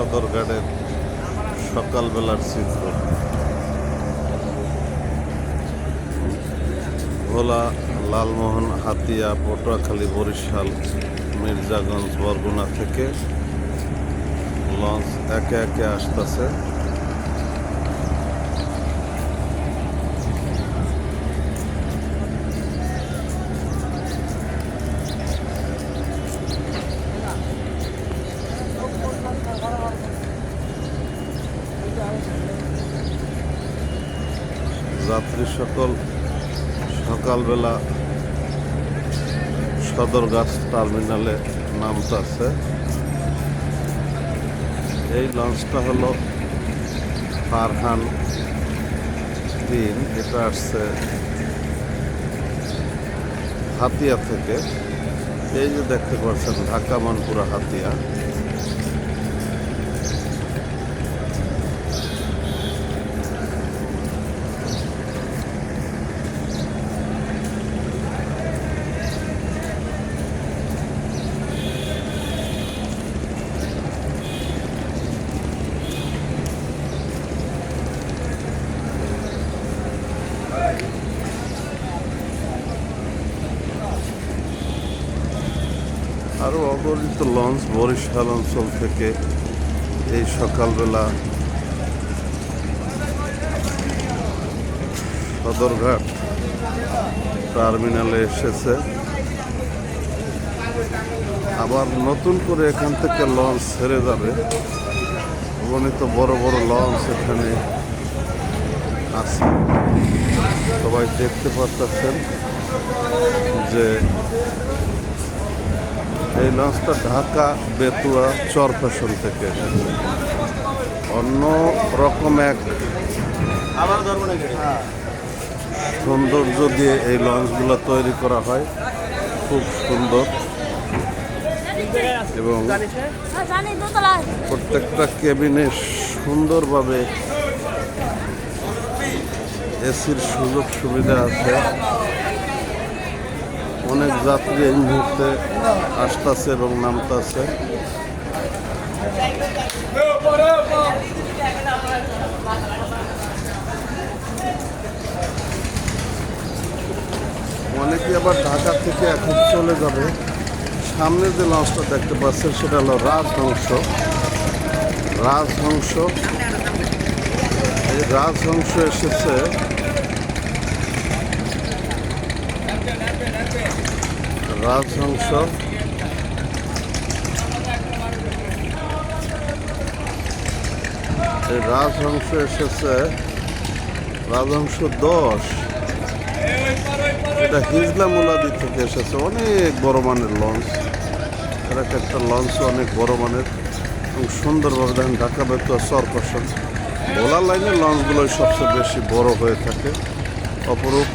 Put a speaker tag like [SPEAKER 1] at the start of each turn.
[SPEAKER 1] সদরঘাটের সকালবেলার চিত্র। ভোলা, লালমোহন, হাতিয়া, পটুয়াখালী, বরিশাল, মির্জাগঞ্জ, বরগুনা থেকে লঞ্চ একে একে আসতেছে। যাত্রী সকল সকালবেলা সদরঘাট টার্মিনালে নামতেছে। এই লঞ্চটা হলো ফারহান 3, এটা আসছে হাতিয়া থেকে। এই যে দেখতে পাচ্ছেন ঢাকা মানপুরা হাতিয়া। আরও অগণিত লঞ্চ বরিশাল অঞ্চল থেকে এই সকালবেলা সদরঘাট টার্মিনালে এসেছে। আবার নতুন করে এখান থেকে লঞ্চ ছেড়ে যাবে। অগণিত বড় বড় লঞ্চ এখানে আছে। সবাই দেখতে পাচ্ছেন যে এই লঞ্চটা ঢাকা বেতুয়া চরফ্যাশন থেকে এসেছে। অন্য রকম এক সৌন্দর্য দিয়ে এই লঞ্চগুলো তৈরি করা হয়, খুব সুন্দর। এবং প্রত্যেকটা কেবিনে সুন্দরভাবে এসির সুযোগ সুবিধা আছে। অনেক যাত্রী এই মুহূর্তে আসতেছে এবং নামতেছে। অনেকে আবার ঢাকা থেকে এখন চলে যাবে। সামনে যে লঞ্চটা দেখতে পাচ্ছেন সেটা হলো রাজহংস। এই রাজহংস এসেছে রাজহংস এই রাজহংস এসেছে রাজহংস 10। এটা হিজলা মুলাদি থেকে এসেছে। অনেক বড় মানের লঞ্চ। এর একটা লঞ্চ অনেক বড় মানের এবং সুন্দরভাবে দেখেন ঢাকা বেতুয়া চরফ্যাশন ভোলা লাইনের লঞ্চগুলোই সবচেয়ে বেশি বড় হয়ে থাকে। অপরূপ